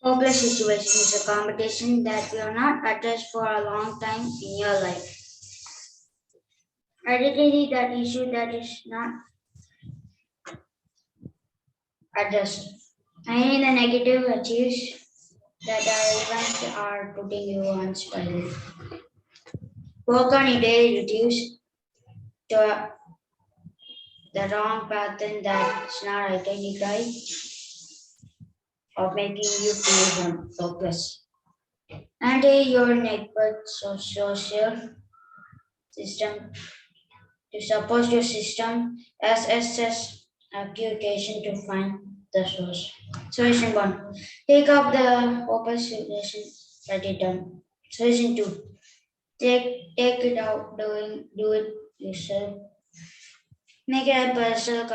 Hopeless situation is a competition that will not address for a long time in your life. Identity that issue that is not addressed. Any the negative achieves that are events are putting you on spiral. Work on your daily reduce to the wrong pattern that's not identified or making you feel hopeless. And your network social system to support your system SSS application to find the source. Solution 1. Take up the open solution that it done. Solution 2. Take it out, do it yourself. Make it a personal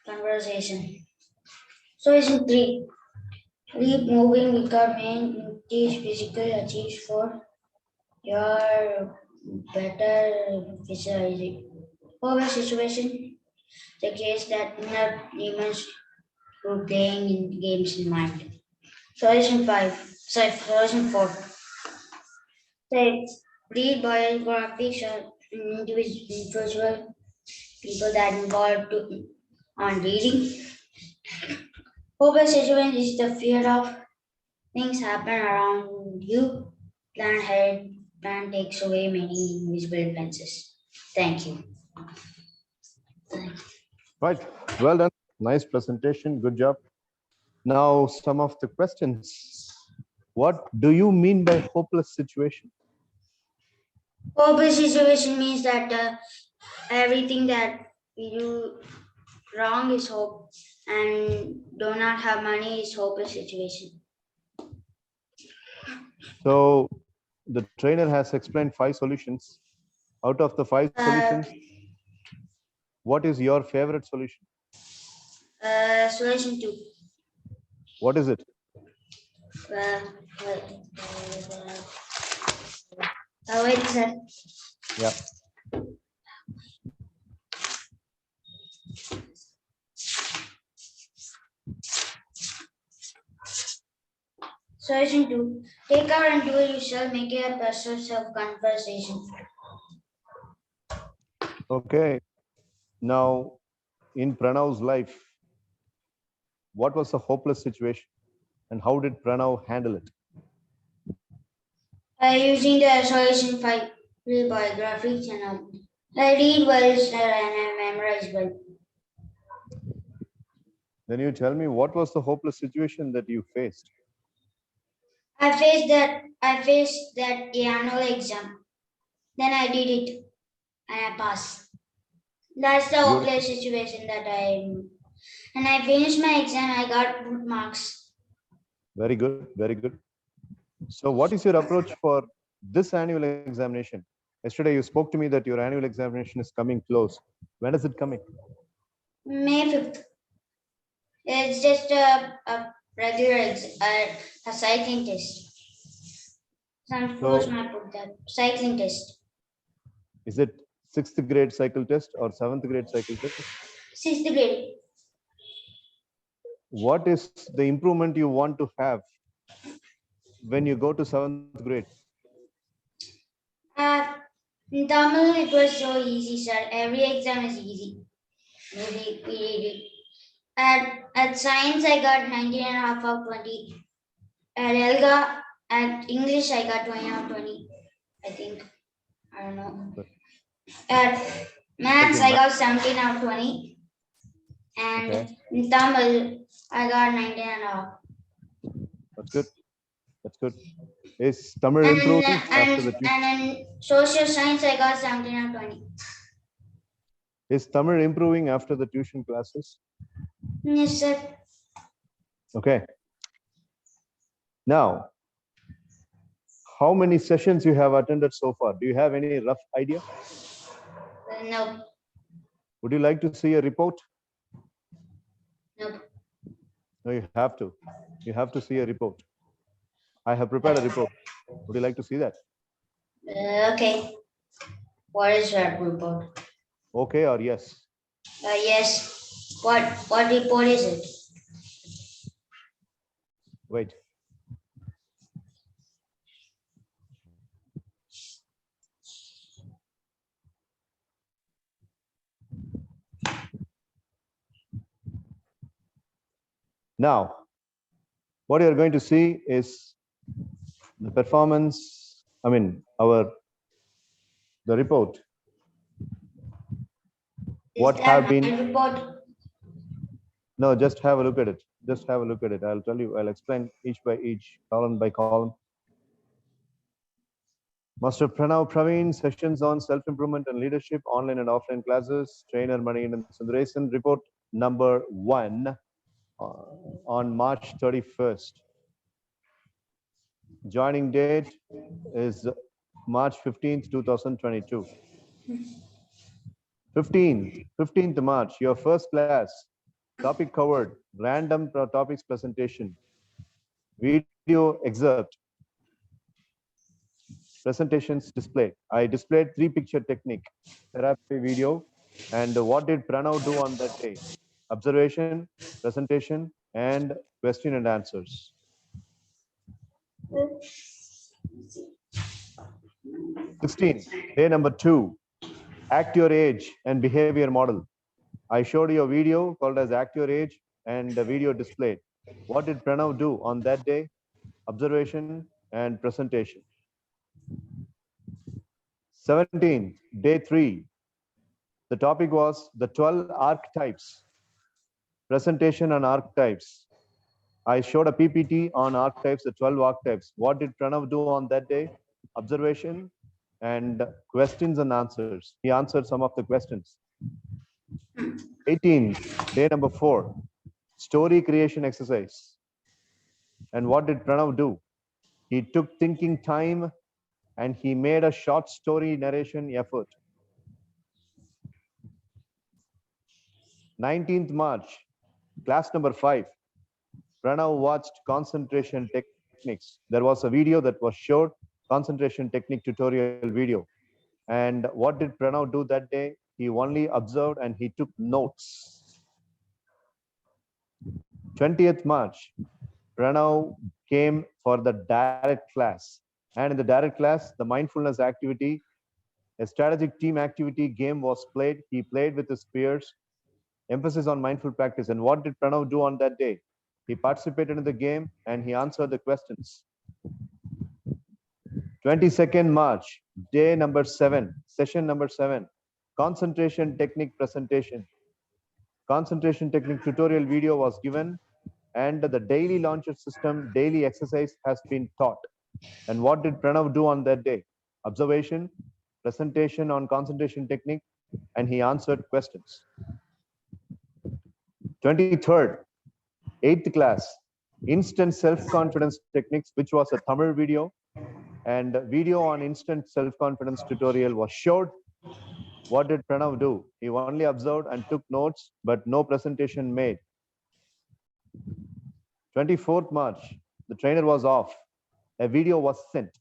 conversation. Solution 3. Keep moving without main these physical achieves for your better visualizing. Over situation, the case that not demons who playing in games in mind. Solution 5. Sorry, solution 4. Say, read biographies of individual people that involved on reading. Over situation is the fear of things happen around you. Plan takes away many invisible fences. Thank you. Right. Well done. Nice presentation. Good job. Now, some of the questions. What do you mean by hopeless situation? Hopeless situation means that everything that we do wrong is hope, and do not have money is hopeless situation. So, the trainer has explained 5 solutions. Out of the 5 solutions, what is your favorite solution? Solution 2. What is it? Wait, sir. Yeah. Solution 2. Take out and do it yourself, make it a personal self-conversation. Okay. Now, in Pranav's life, what was the hopeless situation and how did Pranav handle it? Using the solution 5 biography channel. I read well, sir, and I memorize well. Then you tell me what was the hopeless situation that you faced? I faced that annual exam. Then I did it and I passed. That's the hopeless situation that I'm. And I finished my exam, I got good marks. Very good, very good. So what is your approach for this annual examination? Yesterday you spoke to me that your annual examination is coming close. When is it coming? May 5th. It's just a regular a cycling test. Some course might put that cycling test. Is it 6th grade cycle test or 7th grade cycle test? 6th grade. What is the improvement you want to have when you go to 7th grade? In Tamil, it was so easy, sir. Every exam is easy. Really. At science, I got 19 and a half of 20. At Elga, at English, I got 20 out of 20. I think. I don't know. At maths, I got 17 out of 20. And in Tamil, I got 19 and a half. That's good. That's good. Is Tamil improving after the tuition? And in social science, I got 17 out of 20. Is Tamil improving after the tuition classes? Yes, sir. Okay. Now, how many sessions you have attended so far? Do you have any rough idea? No. Would you like to see a report? No. No, you have to. You have to see a report. I have prepared a report. Would you like to see that? Okay. What is that report? Okay or yes? Yes. What report is it? Wait. Now, what you're going to see is the performance, the report, Is what that have my been, report? no, just have a look at it. Just have a look at it. I'll tell you, I'll explain each by each, column by column. Master Pranav Praveen, sessions on self-improvement and leadership, online and offline classes, trainer Manikandan Sundaresan, report number 1 on March 31st. Joining date is March 15th, 2022. 15th March, your first class, topic covered, random topics presentation, video excerpt, presentations display. I displayed 3-picture technique, therapy video, and what did Pranav do on that day? Observation, presentation, and question and answers. 16, day number 2, act your age and behavior model. I showed you a video called as Act Your Age and the video displayed. What did Pranav do on that day? Observation and presentation. 17, day 3. The topic was the 12 archetypes. Presentation on archetypes. I showed a PPT on archetypes, the 12 archetypes. What did Pranav do on that day? Observation and questions and answers. He answered some of the questions. 18, day number 4, story creation exercise. And what did Pranav do? He took thinking time and he made a short story narration effort. 19th March, class number 5, Pranav watched concentration techniques. There was a video that was showed, concentration technique tutorial video. And what did Pranav do that day? He only observed and he took notes. 20th March, Pranav came for the direct class. And in the direct class, the mindfulness activity, a strategic team activity game was played. He played with his peers, emphasis on mindful practice. And what did Pranav do on that day? He participated in the game and he answered the questions. 22nd March, day number 7, session number 7, concentration technique presentation. Concentration technique tutorial video was given and the daily launcher system, daily exercise has been taught. And what did Pranav do on that day? Observation, presentation on concentration technique, and he answered questions. 23rd, 8th class, instant self-confidence techniques, which was a Tamil video, and video on instant self-confidence tutorial was showed. What did Pranav do? He only observed and took notes, but no presentation made. 24th March, the trainer was off. A video was sent.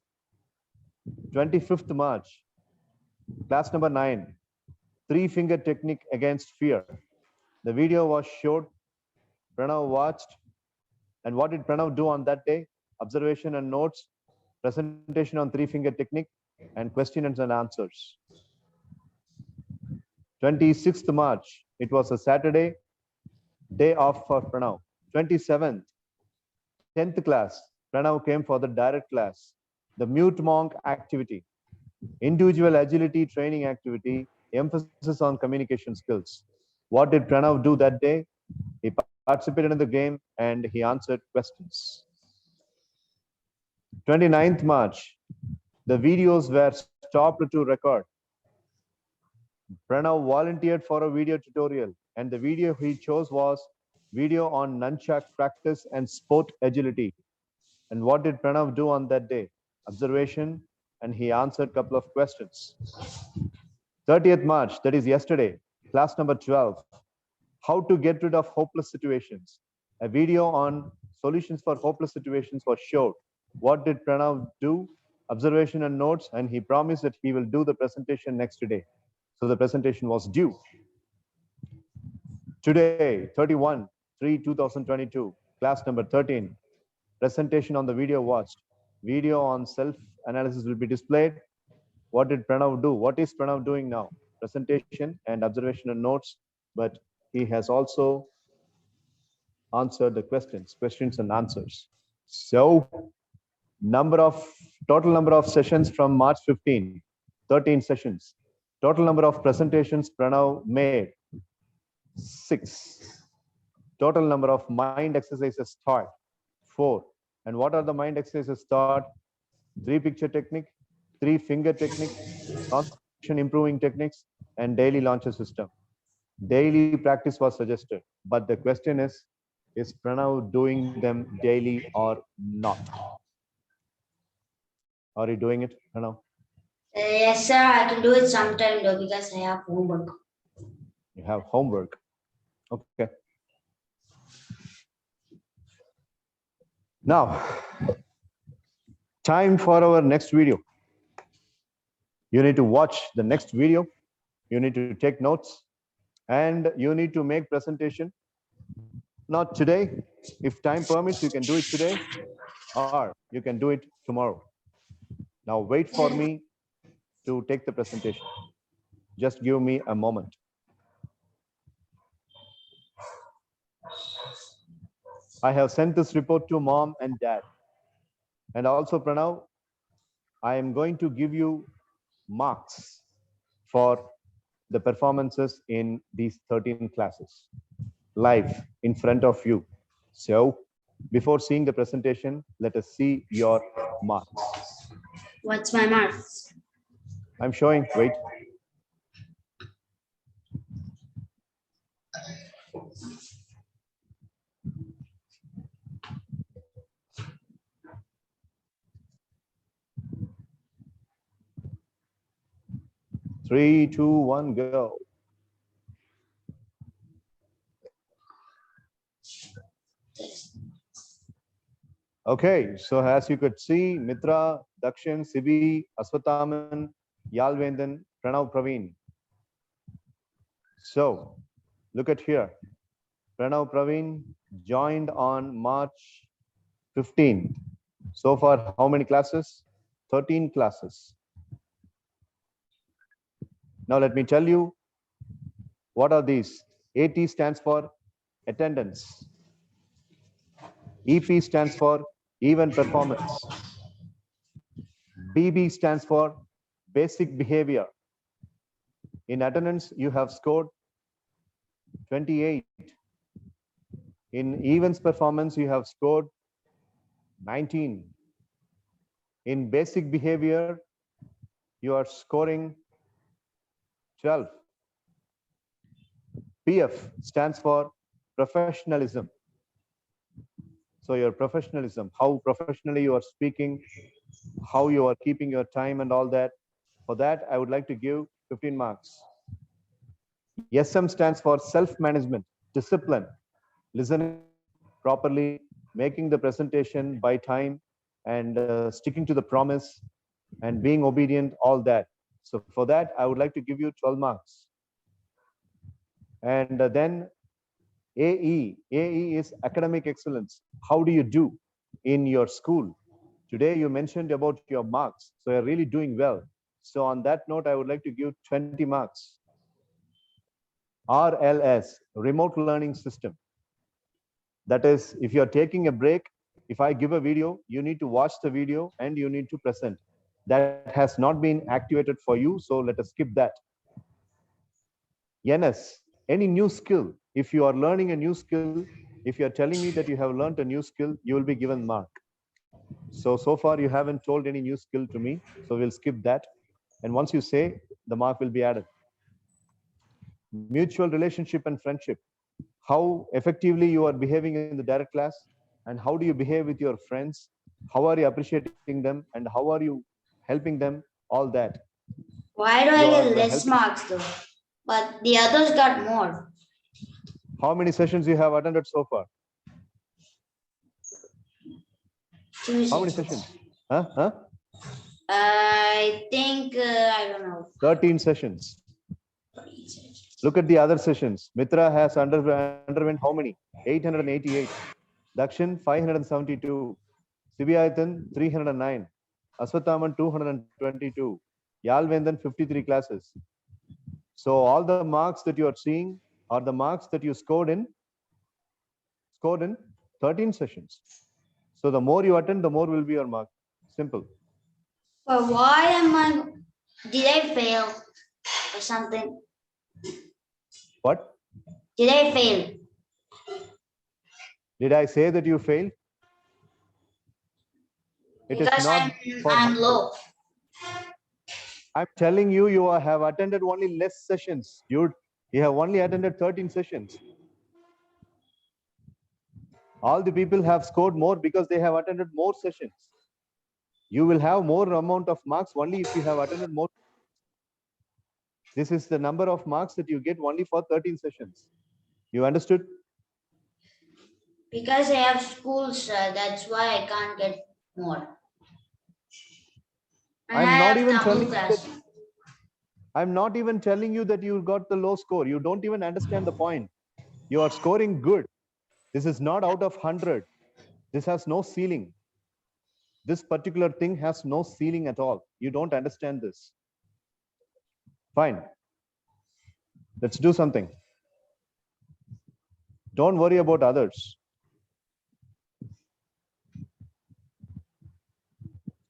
25th March, class number 9, 3-finger technique against fear. The video was showed. Pranav watched. And what did Pranav do on that day? Observation and notes, presentation on 3-finger technique, and questions and answers. 26th March, it was a Saturday, day off for Pranav. 27th, 10th class, Pranav came for the direct class, the mute monk activity, individual agility training activity, emphasis on communication skills. What did Pranav do that day? He participated in the game and he answered questions. 29th March, the videos were stopped to record. Pranav volunteered for a video tutorial and the video he chose was video on nunchuck practice and sport agility. And what did Pranav do on that day? Observation, and he answered a couple of questions. 30th March, that is yesterday, class number 12, how to get rid of hopeless situations. A video on solutions for hopeless situations was showed. What did Pranav do? Observation and notes, and he promised that he will do the presentation next day. So the presentation was due. Today, 31/3/2022, class number 13. Presentation on the video watched. Video on self-analysis will be displayed. What did Pranav do? What is Pranav doing now? Presentation and observational notes, but he has also answered the questions and answers. So, total number of sessions from March 15, 13 sessions. Total number of presentations Pranav made, 6. Total number of mind exercises taught, 4. And what are the mind exercises taught? 3 picture technique, 3 finger technique, concentration improving techniques, and daily launcher system. Daily practice was suggested, but the question is Pranav doing them daily or not? Are you doing it, Pranav? Yes, sir. I can do it sometime though because I have homework. You have homework. Okay. Now, time for our next video. You need to watch the next video. You need to take notes and you need to make presentation. Not today. If time permits, you can do it today or you can do it tomorrow. Now wait for me to take the presentation. Just give me a moment. I have sent this report to mom and dad. And also Pranav, I am going to give you marks for the performances in these 13 classes live in front of you. So before seeing the presentation, let us see your marks. What's my marks? I'm showing, wait. Three, two, one, go. Okay, so as you could see, Mitra, Dakshin, Sibi, Aswataman, Yalvendan, Pranav, Praveen. So look at here. Pranav Praveen joined on March 15th. So far, how many classes? 13 classes. Now let me tell you, what are these? AT stands for attendance. EP stands for event performance. BB stands for basic behavior. In attendance, you have scored 28. In events performance, you have scored 19. In basic behavior, you are scoring 12. PF stands for professionalism. So your professionalism, how professionally you are speaking, how you are keeping your time and all that. For that, I would like to give 15 marks. SM stands for self-management, discipline, listening properly, making the presentation by time, and sticking to the promise, and being obedient, all that. So for that, I would like to give you 12 marks. And then AE is academic excellence. How do you do in your school? Today you mentioned about your marks, so you're really doing well. So on that note, I would like to give 20 marks. RLS, remote learning system. That is, if you're taking a break, if I give a video, you need to watch the video and you need to present. That has not been activated for you, so let us skip that. NS, any new skill. If you are learning a new skill, if you're telling me that you have learned a new skill, you will be given mark. So far you haven't told any new skill to me, so we'll skip that. And once you say, the mark will be added. Mutual relationship and friendship. How effectively you are behaving in the direct class, and how do you behave with your friends? How are you appreciating them, and how are you helping them? All that. Why do I get less marks though? But the others got more. How many sessions you have attended so far? 2 How many sessions. sessions? Huh? I think, I don't know. 13 sessions. Look at the other sessions. Mitra has underwent how many? 888. Dakshin 572. Sivayathan 309. Aswathaman 222. Yalvendan 53 classes. So all the marks that you are seeing are the marks that you scored in 13 sessions. So the more you attend, the more will be your mark. Simple. But why am I? Did I fail or something? What? Did I fail? Did I say that you failed? It is Because not for I'm 100. low. I'm telling you, you have attended only less sessions. You have only attended 13 sessions. All the people have scored more because they have attended more sessions. You will have more amount of marks only if you have attended more. This is the number of marks that you get only for 13 sessions. You understood? Because I have school, sir. That's why I can't get more. And I I'm not have even Tamil telling you that class. I'm not even telling you that you got the low score. You don't even understand the point. You are scoring good. This is not out of 100. This has no ceiling. This particular thing has no ceiling at all. You don't understand this. Fine. Let's do something. Don't worry about others.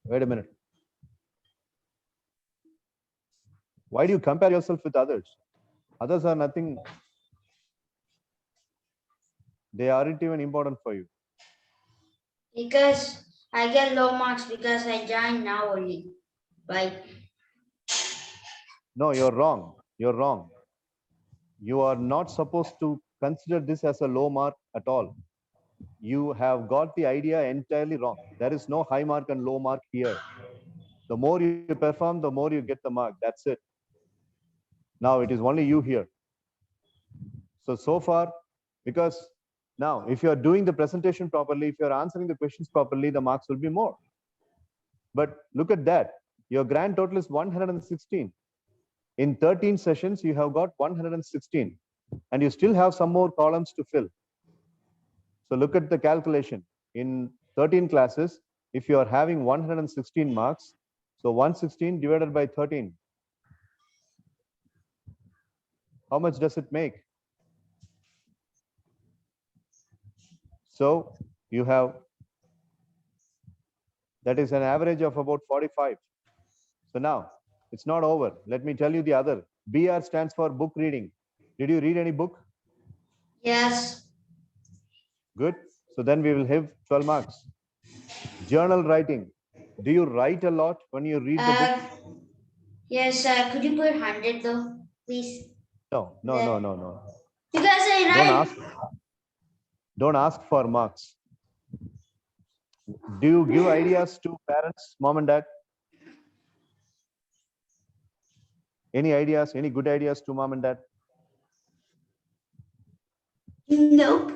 Wait a minute. Why do you compare yourself with others? Others are nothing. They aren't even important for you. Because I get low marks because I joined now only. Right? No, you're wrong. You're wrong. You are not supposed to consider this as a low mark at all. You have got the idea entirely wrong. There is no high mark and low mark here. The more you perform, the more you get the mark. That's it. Now it is only you here. So far, because now if you are doing the presentation properly, if you are answering the questions properly, the marks will be more. But look at that. Your grand total is 116. In 13 sessions, you have got 116. And you still have some more columns to fill. So look at the calculation. In 13 classes, if you are having 116 marks, so 116 divided by 13, how much does it make? So you have, that is an average of about 45. So now it's not over. Let me tell you the other. BR stands for book reading. Did you read any book? Yes. Good. So then we will have 12 marks. Journal writing. Do you write a lot when you read the book? Yes, could you put 100 though, please? No. Because I Don't write. ask. Don't ask for marks. Do you give ideas to parents, mom and dad? Any ideas, any good ideas to mom and dad? Nope.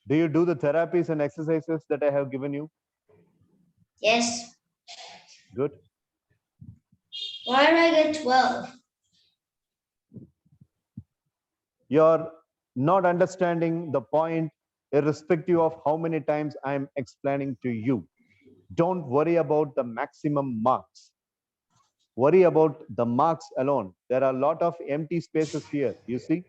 Do you do the therapies and exercises that I have given you? Yes. Good. Why did I get 12? You're not understanding the point, irrespective of how many times I'm explaining to you. Don't worry about the maximum marks. Worry about the marks alone. There are a lot of empty spaces here. You see,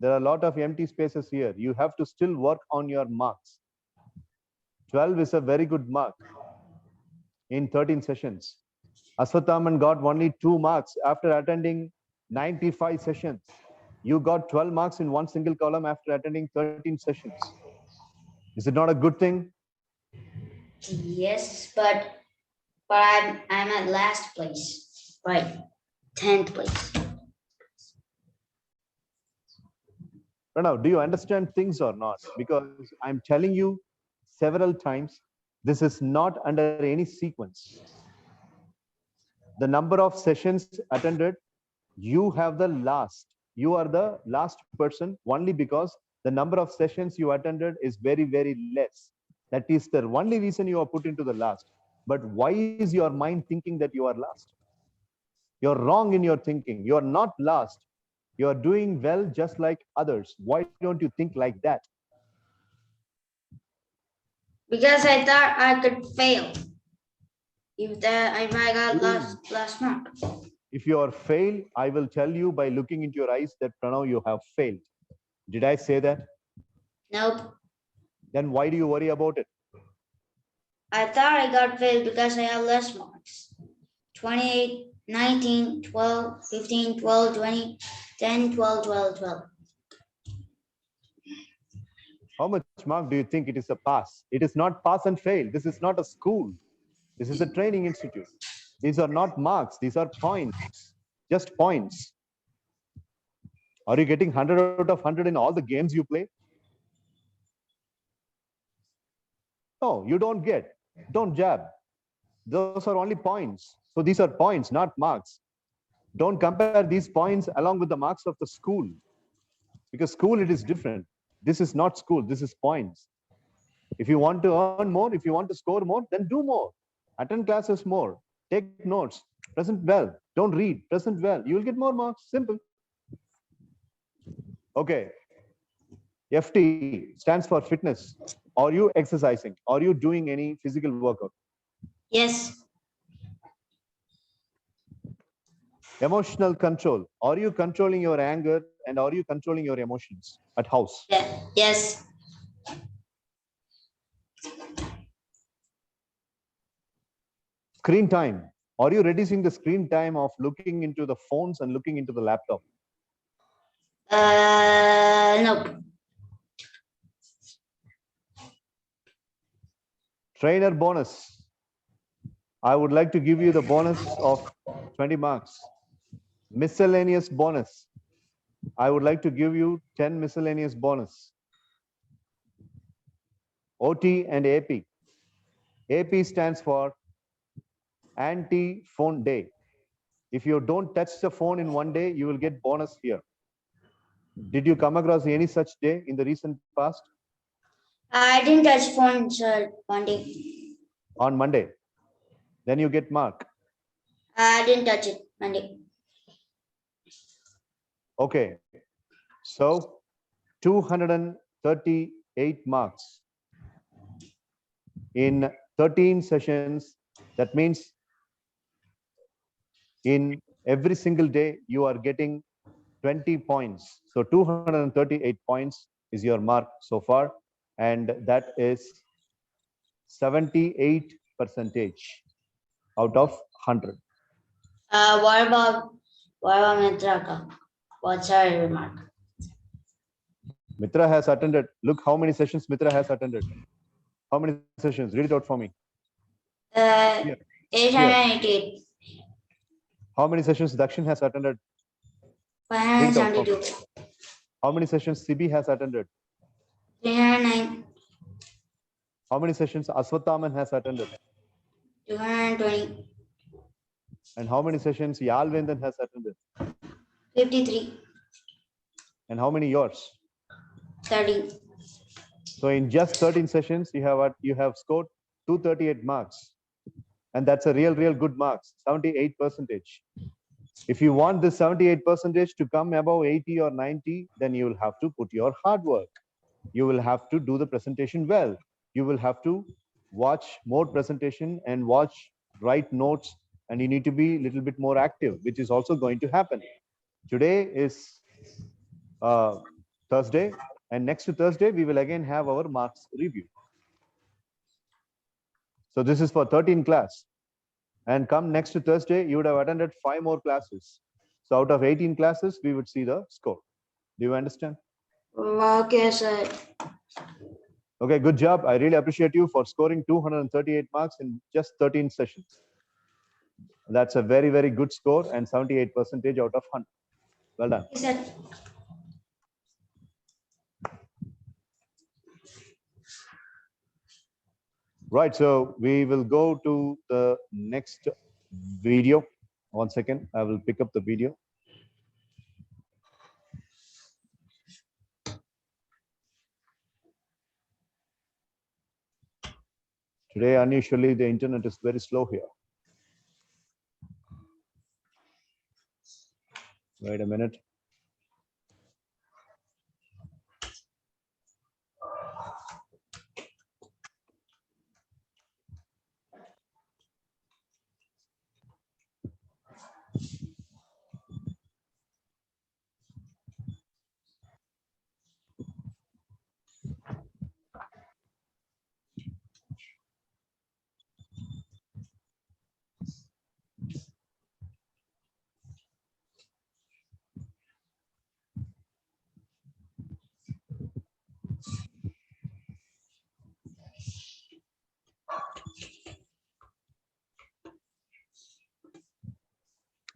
there are a lot of empty spaces here. You have to still work on your marks. 12 is a very good mark in 13 sessions. Aswathaman got only 2 marks after attending 95 sessions. You got 12 marks in one single column after attending 13 sessions. Is it not a good thing? Yes, but I'm at last place. Right. 10th place. Pranav, do you understand things or not? Because I'm telling you several times, this is not under any sequence. The number of sessions attended, you have the last. You are the last person only because the number of sessions you attended is very, very less. That is the only reason you are put into the last. But why is your mind thinking that you are last? You're wrong in your thinking. You are not last. You are doing well just like others. Why don't you think like that? Because I thought I could fail if I got Ooh. last mark. If you are failed, I will tell you by looking into your eyes that Pranav, you have failed. Did I say that? Nope. Then why do you worry about it? I thought I got failed because I have less marks. 28, 19, 12, 15, 12, 20, 10, 12, 12, 12. How much mark do you think it is a pass? It is not pass and fail. This is not a school. This is a training institute. These are not marks. These are points. Just points. Are you getting 100 out of 100 in all the games you play? No, you don't get. Don't jab. Those are only points. So these are points, not marks. Don't compare these points along with the marks of the school. Because school, it is different. This is not school. This is points. If you want to earn more, if you want to score more, then do more. Attend classes more. Take notes. Present well. Don't read. Present well. You will get more marks. Simple. Okay. FT stands for fitness. Are you exercising? Are you doing any physical workout? Yes. Emotional control. Are you controlling your anger and are you controlling your emotions at house? Yeah. Yes. Screen time. Are you reducing the screen time of looking into the phones and looking into the laptop? Nope. Trainer bonus. I would like to give you the bonus of 20 marks. Miscellaneous bonus. I would like to give you 10 miscellaneous bonus. OT and AP. AP stands for anti-phone day. If you don't touch the phone in one day, you will get bonus here. Did you come across any such day in the recent past? I didn't touch phone, sir, one day. On Monday. Then you get mark. I didn't touch it Monday. Okay. So 238 marks in 13 sessions. That means in every single day, you are getting 20 points. So 238 points is your mark so far. And that is 78 percentage out of 100. What about Mitraka? What's her remark? Mitra has attended. Look how many sessions Mitra has attended. How many sessions? Read it out for me. Here. 888. How many sessions Dakshin has attended? Read it out for me. 572. How many sessions Sibi has attended? 309. How many sessions Aswathaman has attended? 220. And how many sessions Yalvendan has attended? 53. And how many yours? 30. So in just 13 sessions, you have scored 238 marks. And that's a real good marks, 78 percentage. If you want this 78 percentage to come above 80 or 90, then you will have to put your hard work. You will have to do the presentation well. You will have to watch more presentation and write notes, and you need to be a little bit more active, which is also going to happen. Today is Thursday, and next to Thursday, we will again have our marks review. So this is for 13 class. And come next to Thursday, you would have attended 5 more classes. So out of 18 classes, we would see the score. Do you understand? Okay, sir. Okay, good job. I really appreciate you for scoring 238 marks in just 13 sessions. That's a very good score and 78 percentage out of 100. Well done. Is that Right, so we will go to the next video. 1 second, I will pick up the video. Today, unusually, the internet is very slow here. Wait a minute.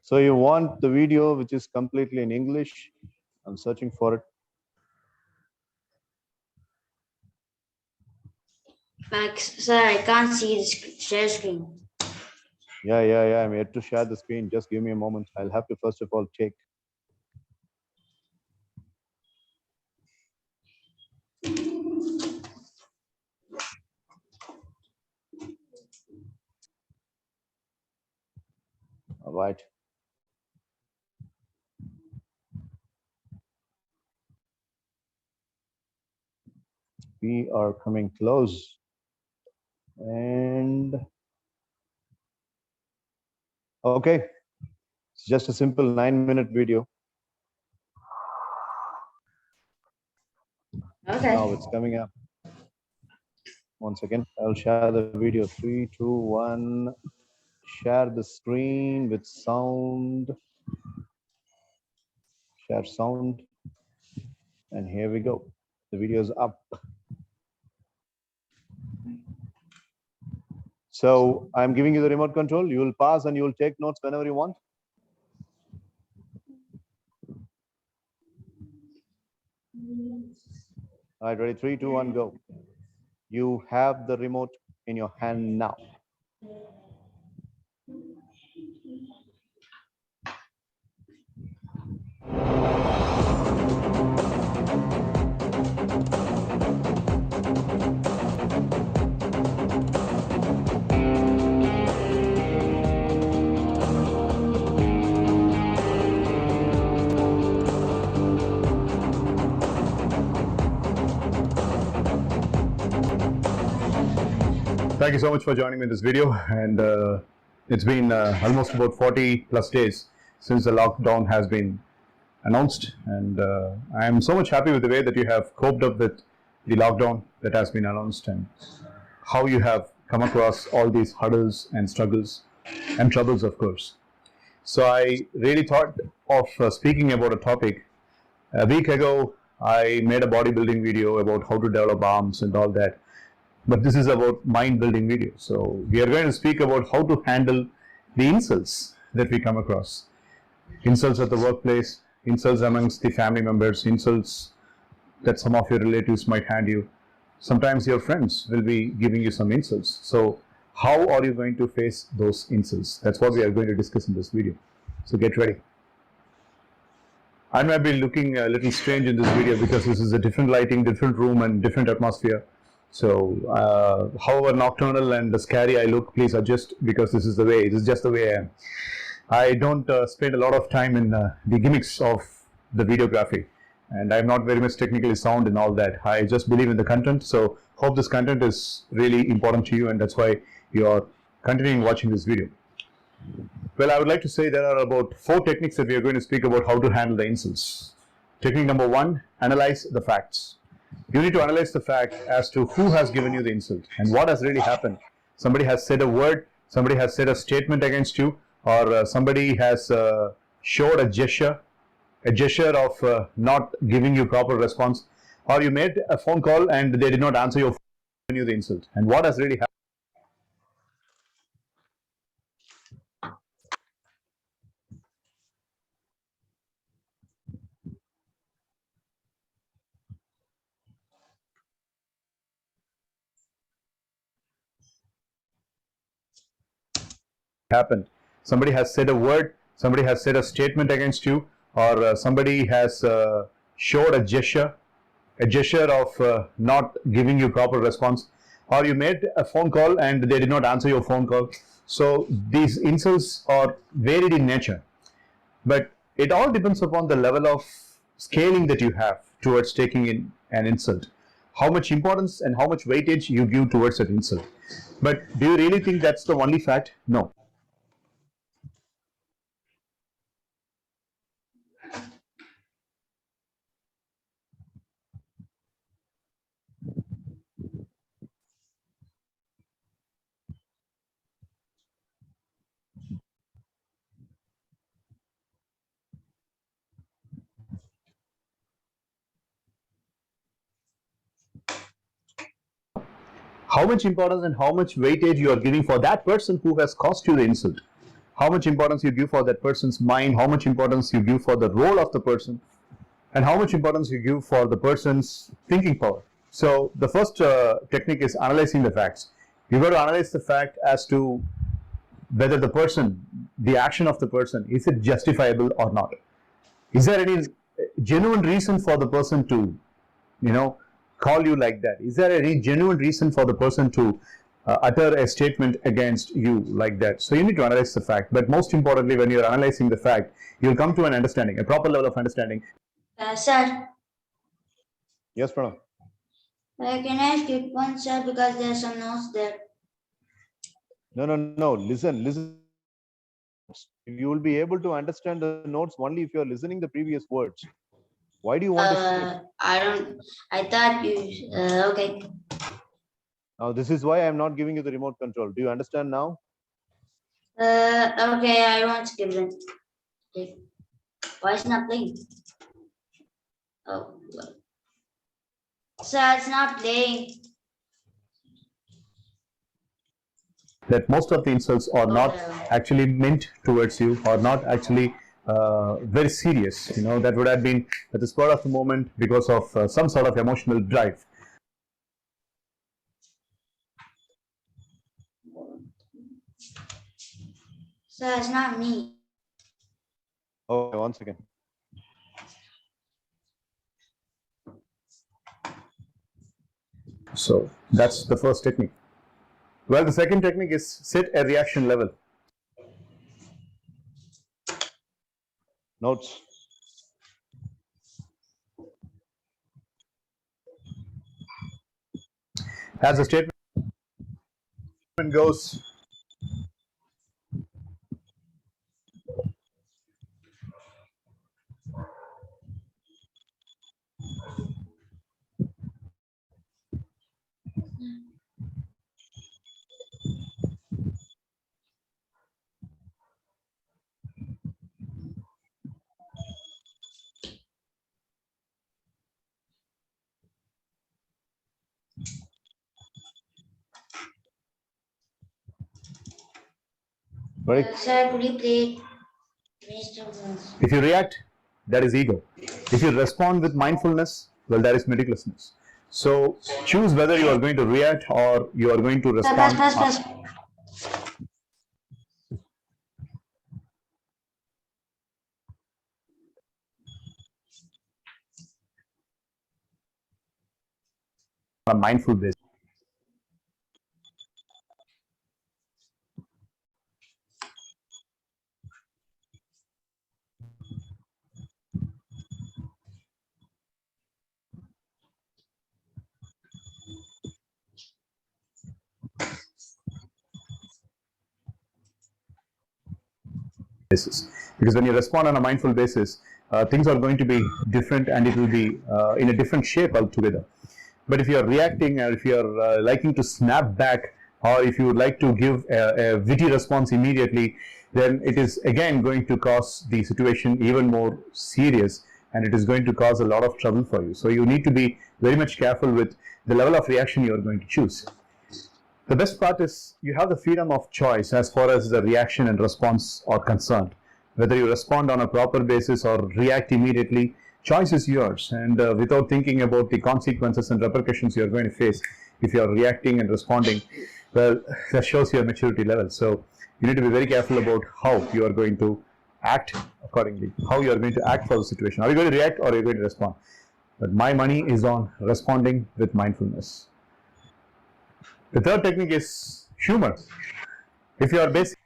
So you want the video which is completely in English. I'm searching for it. Sir, I can't see the share screen. Yeah. I'm yet to share the screen. Just give me a moment. I'll have to first of all check. All right. We are coming close. And okay, it's just a simple 9-minute video. Okay. Now it's coming up. Once again, I'll share the video. 3, 2, 1. Share the screen with sound. Share sound. And here we go. The video is up. So I'm giving you the remote control. You will pause and you will take notes whenever you want. All right, ready? 3, 2, 1, go. You have the remote in your hand now. Thank you so much for joining me in this video. And it's been almost about 40 plus days since the lockdown has been announced. And I am so much happy with the way that you have coped up with the lockdown that has been announced and how you have come across all these hurdles and struggles and troubles, of course. So I really thought of speaking about a topic. A week ago, I made a bodybuilding video about how to develop arms and all that. But this is about mind building video. So we are going to speak about how to handle the insults that we come across. Insults at the workplace, insults amongst the family members, insults that some of your relatives might hand you. Sometimes your friends will be giving you some insults. So how are you going to face those insults? That's what we are going to discuss in this video. So get ready. I might be looking a little strange in this video because this is a different lighting, different room and different atmosphere. So however nocturnal and scary I look, please adjust because this is the way, this is just the way I am. I don't spend a lot of time in the gimmicks of the videography, and I'm not very much technically sound in all that. I just believe in the content, so hope this content is really important to you, and that's why you're continuing watching this video. Well, I would like to say there are about 4 techniques that we are going to speak about how to handle the insults. Technique number 1, analyze the facts. You need to analyze the fact as to who has given you the insult and what has really happened. Somebody has said a word, somebody has said a statement against you, or somebody has showed a gesture of not giving you proper response, or you made a phone call and they did not answer your phone, you the insult, and what has really happened. Somebody has said a word, somebody has said a statement against you, or somebody has showed a gesture of not giving you proper response, or you made a phone call and they did not answer your phone call. So these insults are varied in nature, but it all depends upon the level of scaling that you have towards taking in an insult, how much importance and how much weightage you give towards that insult. But do you really think that's the only fact? No. How much importance and how much weightage you are giving for that person who has caused you the insult, how much importance you give for that person's mind, how much importance you give for the role of the person, and how much importance you give for the person's thinking power. So the first technique is analyzing the facts. You got to analyze the fact as to whether the person, the action of the person, is it justifiable or not. Is there any genuine reason for the person to, you know, call you like that? Is there any genuine reason for the person to utter a statement against you like that? So you need to analyze the fact. But most importantly, when you're analyzing the fact, you'll come to an understanding, a proper level of understanding. Sir, Yes, Pranav. can I skip one, sir, because there are some notes there. No. Listen. You will be able to understand the notes only if you are listening the previous words. Why do you want to skip? I thought you. Okay. Now, this is why I am not giving you the remote control. Do you understand now? Okay, I won't skip it. Okay. Why is it not playing? Oh, well. Sir, it's not playing. That most of the insults are not actually meant towards you, or not actually very serious. You know, that would have been at the spur of the moment because of some sort of emotional drive. Sir, it's not me. Okay, one second. So that's the first technique. Well, the second technique is set a reaction level. Notes. As the statement goes, Very Sir, could you play? if you react, that is ego. If you respond with mindfulness, well, that is meticulousness. So choose whether you are going to react or you are going to respond. Press. On a mindful basis. Basis. Because when you respond on a mindful basis, things are going to be different and it will be in a different shape altogether. But if you are reacting or if you are liking to snap back, or if you would like to give a witty response immediately, then it is again going to cause the situation even more serious, and it is going to cause a lot of trouble for you. So you need to be very much careful with the level of reaction you are going to choose. The best part is you have the freedom of choice as far as the reaction and response are concerned. Whether you respond on a proper basis or react immediately, choice is yours, and without thinking about the consequences and repercussions you are going to face if you are reacting and responding, well, that shows your maturity level. So you need to be very careful about how you are going to act accordingly, how you are going to act for the situation. Are you going to react or are you going to respond? But my money is on responding with mindfulness. The third technique is humor. If you are basically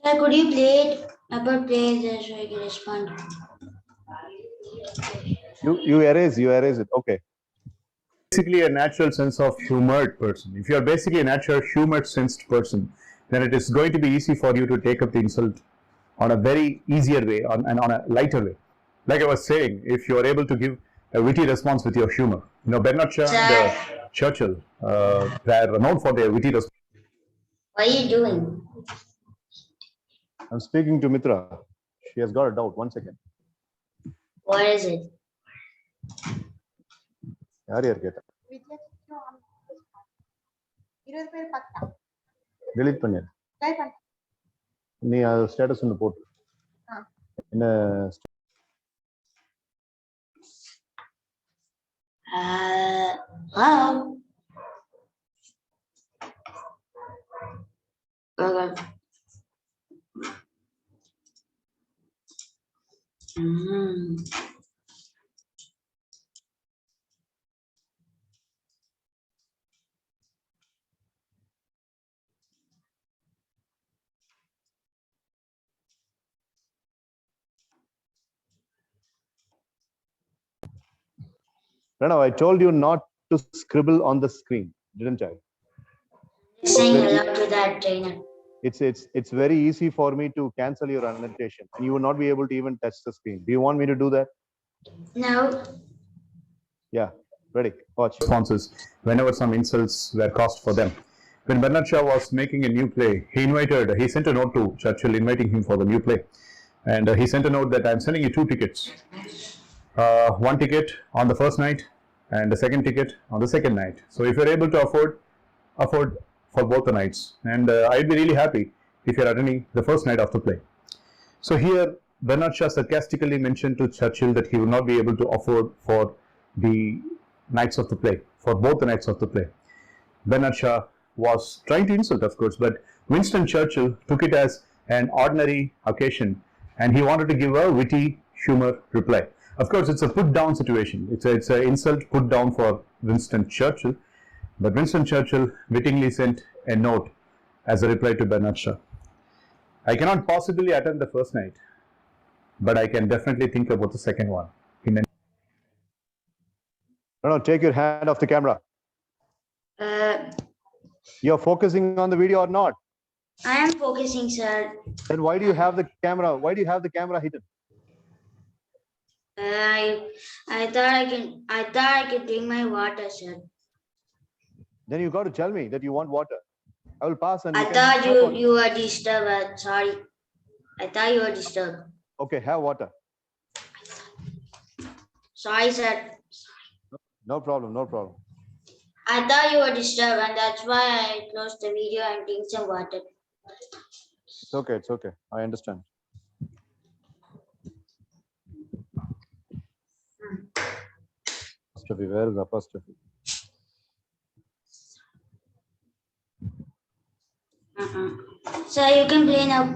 Sir, could you play it about play this so I can respond? You erase it. Okay. a natural sense of humored person, if you are basically a natural humored sensed person, then it is going to be easy for you to take up the insult on a very easier way and on a lighter way. Like I was saying, if you are able to give a witty response with your humor, Bernard Shaw and Sir, Churchill were known for their witty response. what are you doing? I'm speaking to Mitra. She has got a doubt. 1 second. What is it? யார் கேட்டா delete பண்ணிடு. நீ status ஒன்று போட்டு என்ன Hello. Okay. No, I told you not to scribble on the screen, didn't I? Saying hello to that trainer. It's very easy for me to cancel your annotation, and you will not be able to even touch the screen. Do you want me to do that? No. Yeah, ready. Watch. Responses whenever some insults were caused for them. When Bernard Shaw was making a new play, he sent a note to Churchill inviting him for the new play. And he sent a note that I'm sending you 2 tickets. One ticket on the first night and the second ticket on the second night. So if you're able to afford for both the nights. And I'd be really happy if you're attending the first night of the play. So here, Bernard Shaw sarcastically mentioned to Churchill that he would not be able to afford for the nights of the play, for both the nights of the play. Bernard Shaw was trying to insult, of course, but Winston Churchill took it as an ordinary occasion and he wanted to give a witty humor reply. Of course, it's a put down situation. It's an insult put down for Winston Churchill, but Winston Churchill wittingly sent a note as a reply to Bernard Shaw. I cannot possibly attend the first night, but I can definitely think about the second one. No, take your hand off the camera. You're focusing on the video or not? I am focusing, sir. Then why do you have the camera? Why do you have the camera hidden? I thought I could drink my water, sir. Then you got to tell me that you want water. I will pass and I thought you were disturbed. Sorry. I thought you were disturbed. Okay, have water. Sorry, sir. No problem, no problem. I thought you were disturbed, and that's why I closed the video and drink some water. It's okay, it's okay. I understand. Apostrophe, where is apostrophe? So you can play now.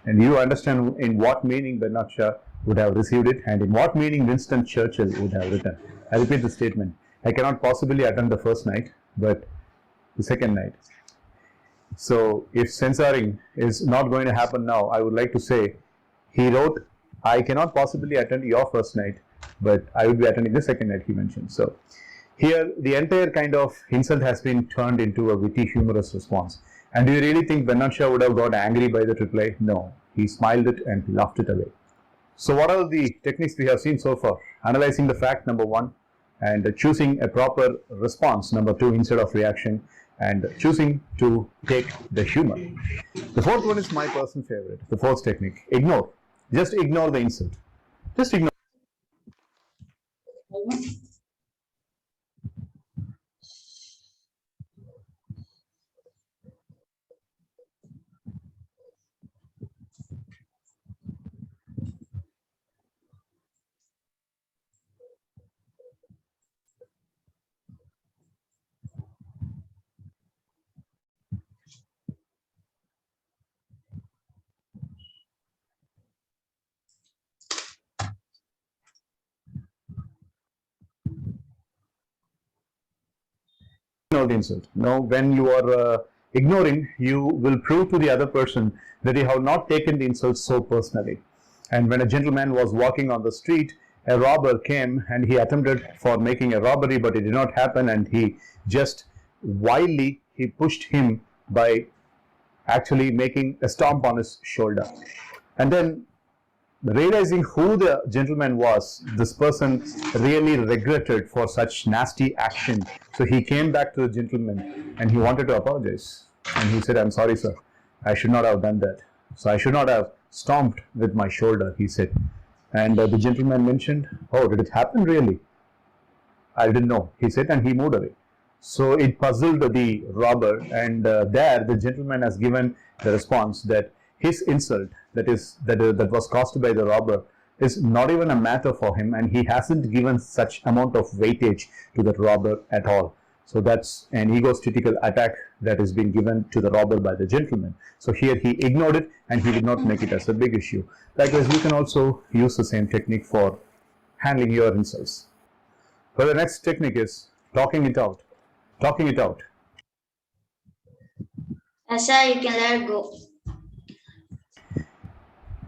And you understand in what meaning Bernard Shaw would have received it and in what meaning Winston Churchill would have written. I repeat the statement. I cannot possibly attend the first night, but the second night. So if censoring is not going to happen now, I would like to say, he wrote, I cannot possibly attend your first night, but I will be attending the second night, he mentioned. So here, the entire kind of insult has been turned into a witty, humorous response. And do you really think Bernard Shaw would have got angry by that reply? No. He smiled it and he laughed it away. So, what are the techniques we have seen so far? Analyzing the fact, number one, and choosing a proper response, number two, instead of reaction, and choosing to take the humor. The fourth one is my personal favorite. The fourth technique, ignore. Just ignore the insult. Just ignore. Ignore the insult. No, when you are ignoring, you will prove to the other person that you have not taken the insult so personally. And when a gentleman was walking on the street, a robber came and he attempted for making a robbery, but it did not happen, and he just wildly he pushed him by actually making a stomp on his shoulder. And then realizing who the gentleman was, this person really regretted for such nasty action. So he came back to the gentleman and he wanted to apologize. And he said, "I'm sorry, sir. I should not have done that. So I should not have stomped with my shoulder," he said. And the gentleman mentioned, "Oh, did it happen really?" "I didn't know," he said, and he moved away. So it puzzled the robber, and there the gentleman has given the response that his insult, that was caused by the robber, is not even a matter for him, and he hasn't given such amount of weightage to that robber at all. So that's an egotistical attack that is being given to the robber by the gentleman. So here he ignored it and he did not make it as a big issue. Likewise, you can also use the same technique for handling your insults. Well, the next technique is talking it out. Talking it out. Sir, you can let it go.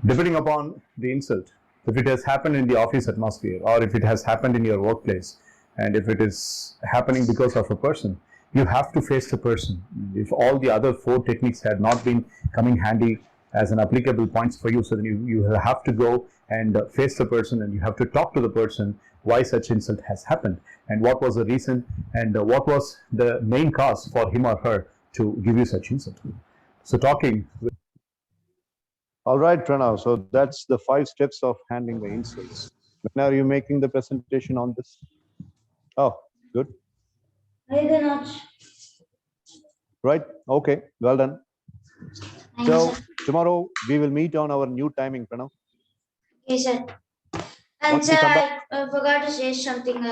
Depending upon the insult, if it has happened in the office atmosphere, or if it has happened in your workplace, and if it is happening because of a person, you have to face the person. If all the other four techniques had not been coming handy as an applicable points for you, so then you have to go and face the person, and you have to talk to the person why such insult has happened, and what was the reason, and what was the main cause for him or her to give you such insult. So talking. All right, Pranav. So that's the 5 steps of handling the insults. When are you making the presentation on this? Oh, good. I do not. Right. Okay. Well done. Thank So you, sir. tomorrow we will meet on our new timing, Pranav. Okay, sir. And Once sir, you come back I forgot to say something.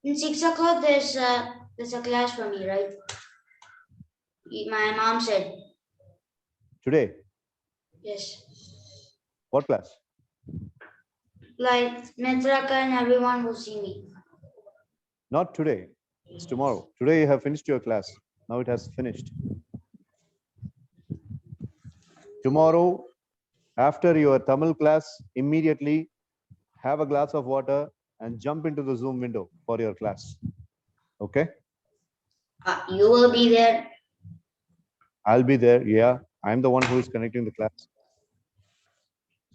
In 6 o'clock, there's a class for me, right? My mom said today, yes. what class? Like Mitraka and everyone will see me. Not today. It's tomorrow. Today you have finished your class. Now it has finished. Tomorrow, after your Tamil class, immediately have a glass of water and jump into the Zoom window for your class. Okay? You will be there. I'll be there. Yeah. I'm the one who is connecting the class.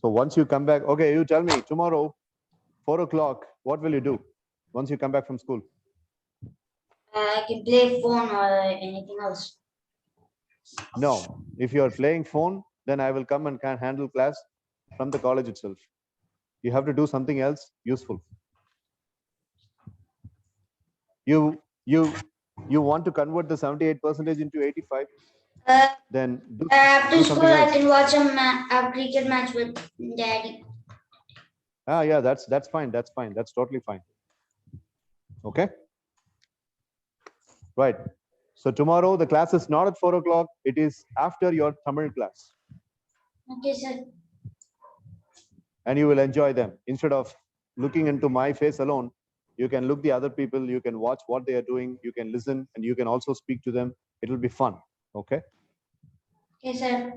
So once you come back, okay, you tell me tomorrow, 4 o'clock, what will you do once you come back from school? I can play phone or anything else. No. If you are playing phone, then I will come and can handle class from the college itself. You have to do something else useful. You want to convert the 78% into 85? Then do After school, something I else. can watch a cricket match with daddy. Yeah, that's fine. That's fine. That's totally fine. Okay. Right. So tomorrow the class is not at 4 o'clock. It is after your Tamil class, Okay, sir. and you will enjoy them. Instead of looking into my face alone, you can look the other people. You can watch what they are doing. You can listen, and you can also speak to them. It will be fun. Okay. Okay, sir.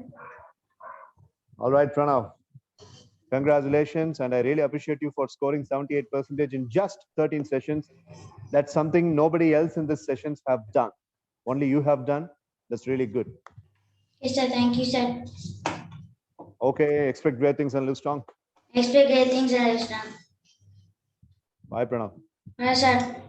All right, Pranav. Congratulations, and I really appreciate you for scoring 78% in just 13 sessions. That's something nobody else in this sessions have done. Only you have done. That's really good. Yes, sir. Thank you, sir. Okay, expect great things and live strong. Expect great things and understand. Bye, Pranav. Yes, sir.